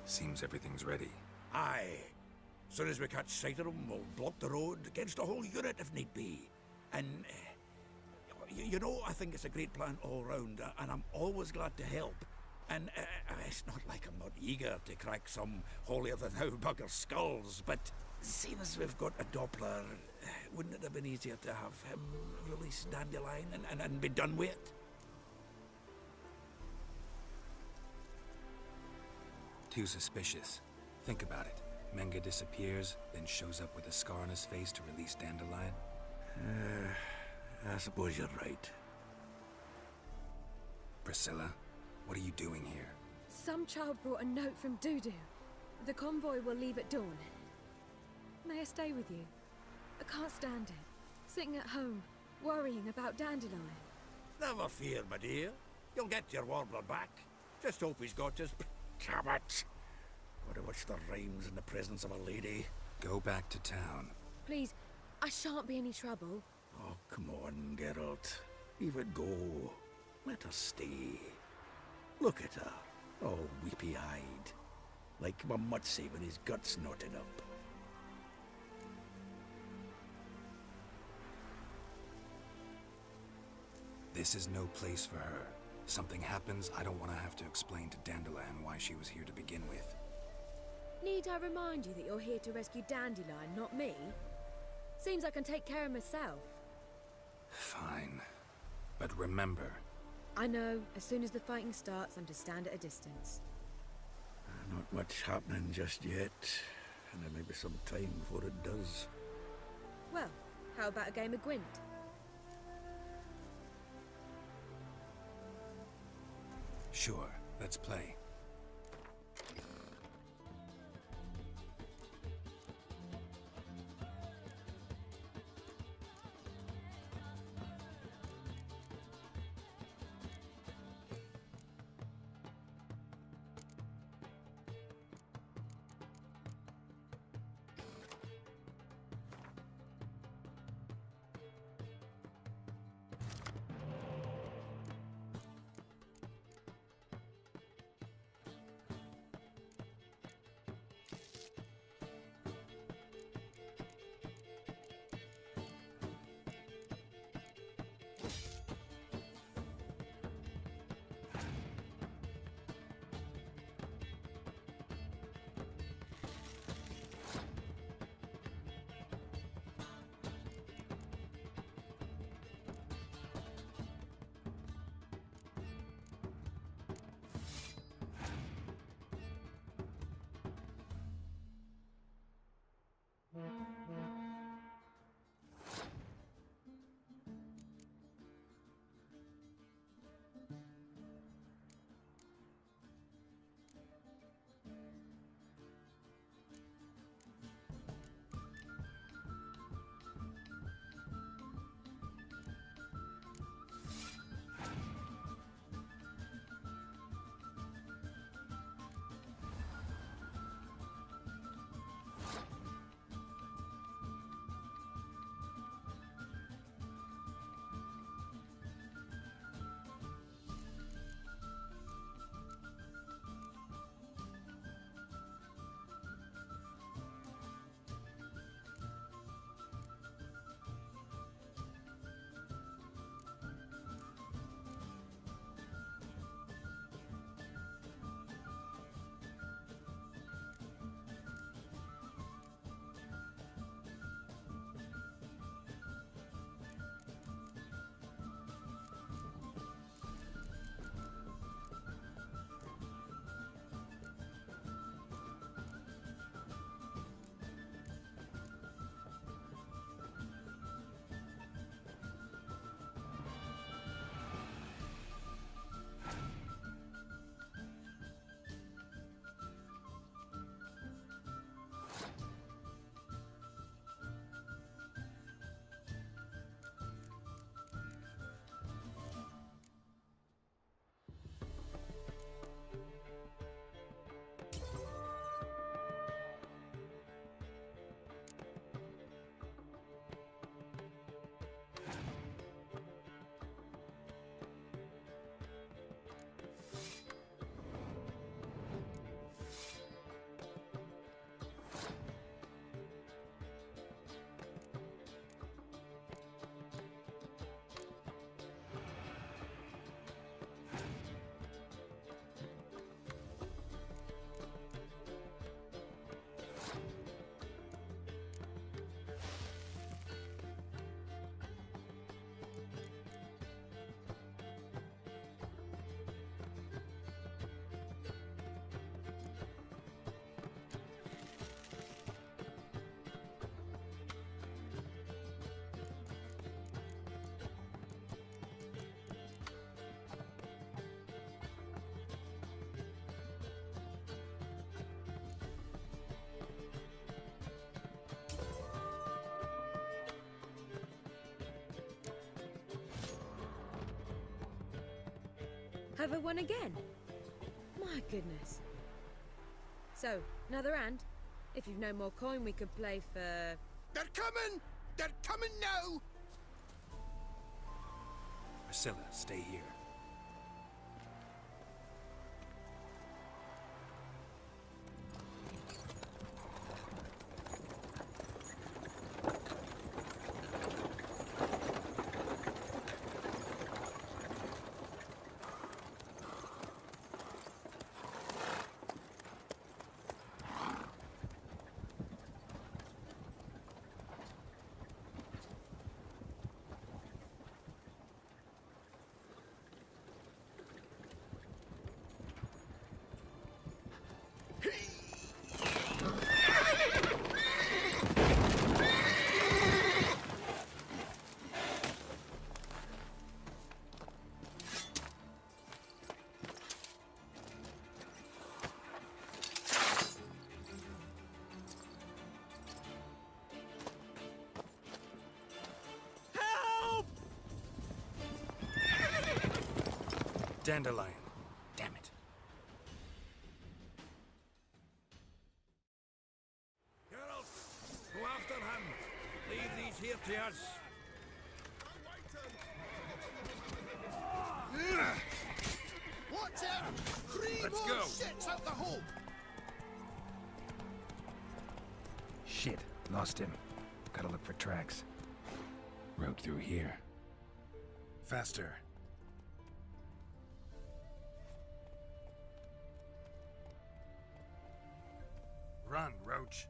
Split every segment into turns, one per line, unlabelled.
Seems everything's ready.
Aye. Soon as we catch sight of them, we'll block the road against the whole unit if need be. And, you know, I think it's a great plan all round, and I'm always glad to help. And it's not like I'm not eager to crack some holier-than-thou bugger skulls, but seeing as we've got a Doppler, wouldn't it have been easier to have him release Dandelion and be done with it?
Too suspicious. Think about it. Menga disappears, then shows up with a scar on his face to release Dandelion.
I suppose you're right.
Priscilla, what are you doing here?
Some child brought a note from Dudu. The convoy will leave at dawn. May I stay with you? I can't stand it. Sitting at home, worrying about Dandelion.
Never fear, my dear. You'll get your warbler back. Just hope he's got his... Cabot! What a watch the rhymes in the presence of a lady.
Go back to town.
Please, I shan't be any trouble.
Oh, come on, Geralt. Leave it go. Let her stay. Look at her, all weepy-eyed. Like my Mutsy with his guts knotted up.
This is no place for her. Something happens, I don't want to have to explain to Dandelion why she was here to begin with.
Need I remind you that you're here to rescue Dandelion, not me? Seems I can take care of myself.
Fine. But remember...
I know, as soon as the fighting starts, I'm to stand at a distance.
Not much happening just yet. And there may be some time before it does.
Well, how about a game of Gwent?
Sure, let's play.
Have I won again? My goodness. So, another hand? If you've no more coin, we could play for...
They're coming! They're coming now!
Priscilla, stay here. Dandelion. Damn it.
Geralt, go after him. Leave these here to us.
Watch out! 3
Let's
more
go.
shits out the hole!
Shit, lost him. Gotta look for tracks. Road through here. Faster. Run, Roach.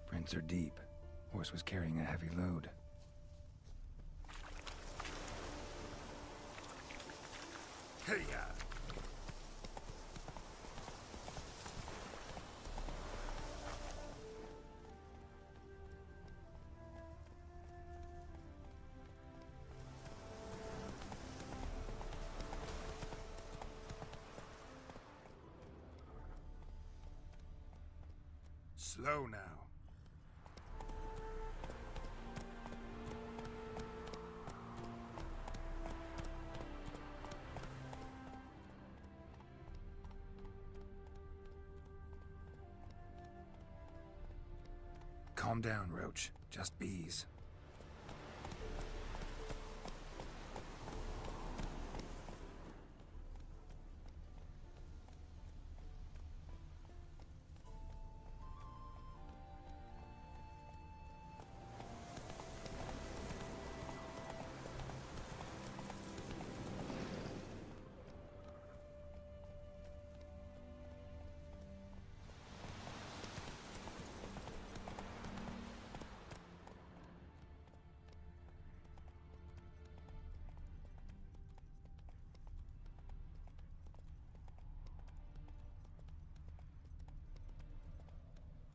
Prints are deep. Horse was carrying a heavy load. Hey-ya! Slow now. Calm down, Roach. Just bees.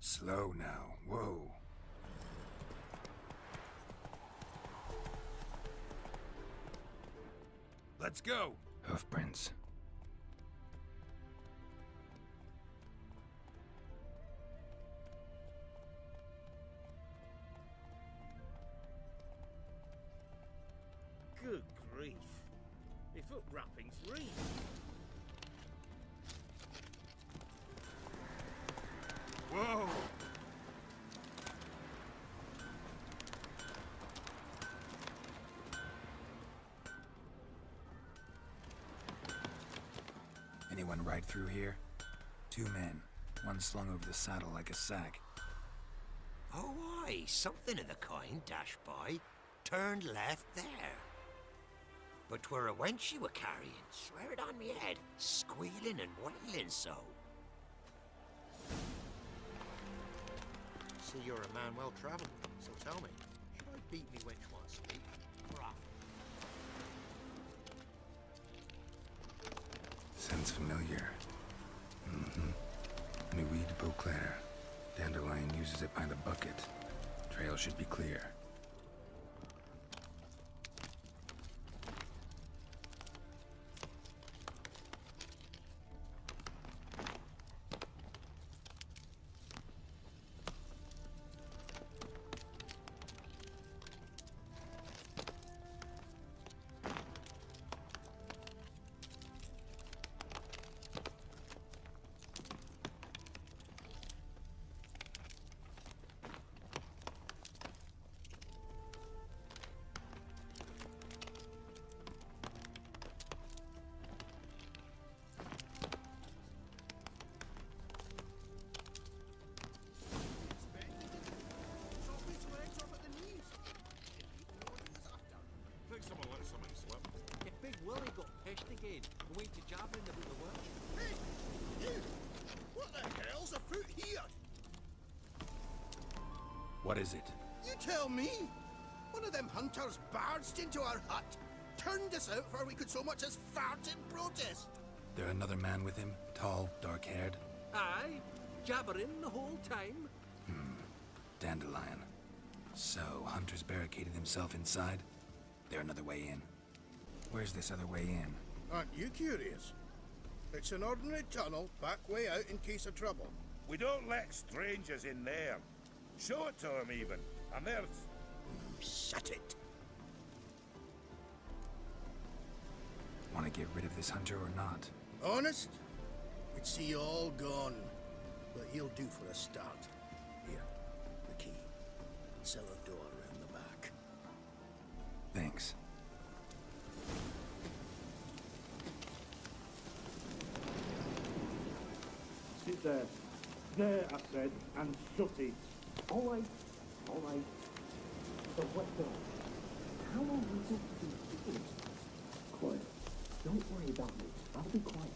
Slow now. Whoa.
Let's go.
Hoofprints.
Good grief. My foot wrapping's real.
Whoa! Anyone ride through here? 2 men. One slung over the saddle like a sack.
Oh, aye, something of the kind dashed by. Turned left there. But 'twere a wench you were carrying, swear it on me head, squealing and wailing so. See, you're a man well travelled, so tell me, should I beat me wench while asleep, or after?
Sounds familiar. Nuit de Beauclair. Dandelion uses it by the bucket. Trail should be clear.
Think someone let something slip.
If Big Willie got pissed again and went to jabbering about the witch.
Hey! You! What the hell's afoot here?
What is it?
You tell me! One of them hunters barged into our hut, turned us out before we could so much as fart in protest.
There another man with him? Tall, dark-haired?
Aye, jabbering the whole time.
Dandelion. So, Hunter's barricaded himself inside? There another way in. Where's this other way in?
Aren't you curious? It's an ordinary tunnel, back way out in case of trouble.
We don't let strangers in there. Show it to them even. And there's...
Shut it!
Want to get rid of this hunter or not?
Honest? We'd see you all gone. But he'll do for a start. Here, the key. Cellar door around the back.
Thanks.
Sit there. There, I said, and shut it.
All right. But what the? How long will this be sitting? Quiet. Don't worry about me. I'll be quiet.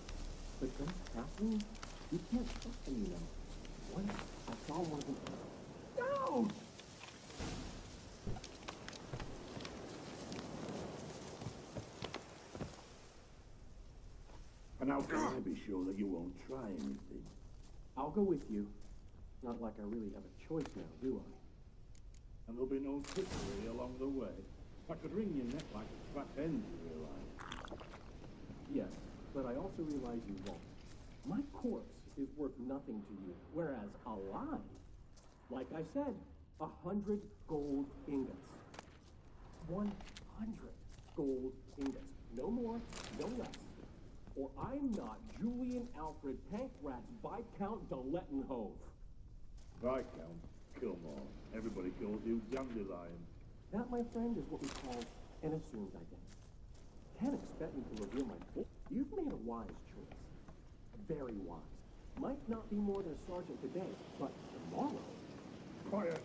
But Prince Catherine, you can't trust him, you know. Once I saw one of them. No!
And how can I be sure that you won't try anything?
I'll go with you. Not like I really have a choice now, do I?
And there'll be no trickery along the way. I could wring your neck like a fat hen, you realize.
Yes, but I also realize you won't. My corpse is worth nothing to you, whereas alive, Like I said, 100 gold ingots. 100 gold ingots. No more, no less. Or I'm not Julian Alfred Pankratz Viscount de Lettenhove.
Viscount? Come on. Everybody calls you Dandelion.
That, my friend, is what we call an assumed identity. Can't expect me to reveal my full... You've made a wise choice. Very wise. Might not be more than a sergeant today, but tomorrow...
Quiet.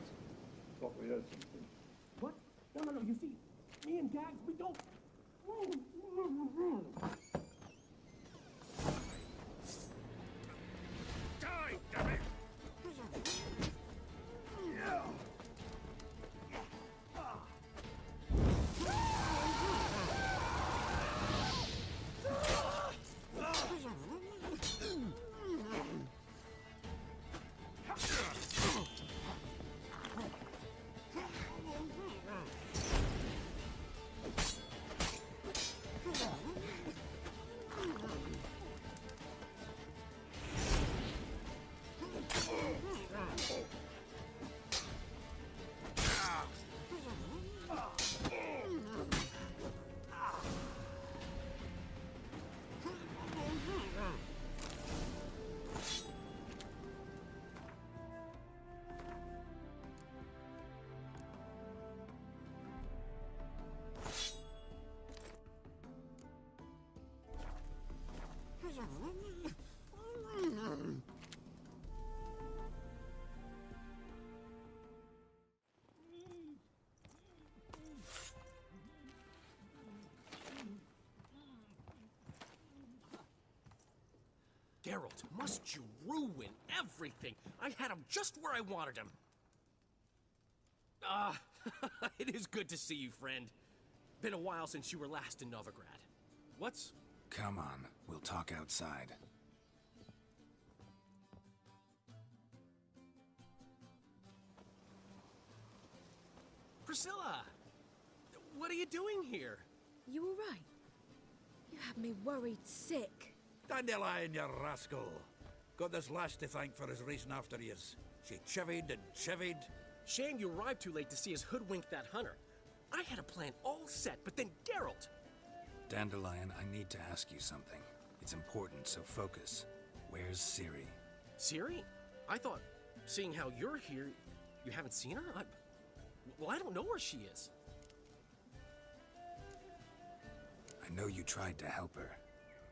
Thought we heard something.
What? No, you see, me and Gags, we don't...
Die, damn it!
Geralt, must you ruin everything? I had him just where I wanted him. It is good to see you, friend. Been a while since you were last in Novigrad. What's...
Come on, we'll talk outside.
Priscilla! What are you doing here?
You all right? You had me worried sick.
Dandelion, you rascal. Got this lass to thank for his racing after yous. She chivied and chivied.
Shame you arrived too late to see us hoodwink that hunter. I had a plan all set, but then Geralt!
Dandelion, I need to ask you something. It's important, so focus. Where's Ciri?
Ciri? I thought, seeing how you're here, you haven't seen her? Well, I don't know where she is.
I know you tried to help her.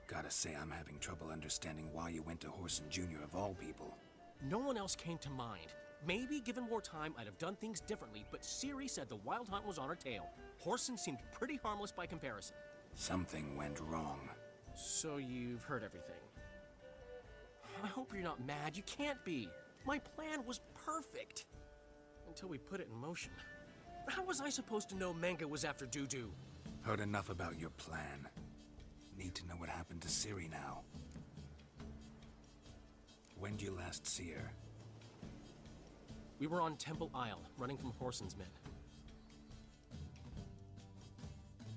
Gotta say, I'm having trouble understanding why you went to Whoreson Jr. of all people.
No one else came to mind. Maybe, given more time, I'd have done things differently, but Ciri said the Wild Hunt was on her tail. Whoreson seemed pretty harmless by comparison.
Something went wrong.
So you've heard everything. I hope you're not mad. You can't be. My plan was perfect. Until we put it in motion. How was I supposed to know Manga was after Dudu?
Heard enough about your plan. Need to know what happened to Ciri now. When'd you last see her?
We were on Temple Isle, running from Whoreson's men.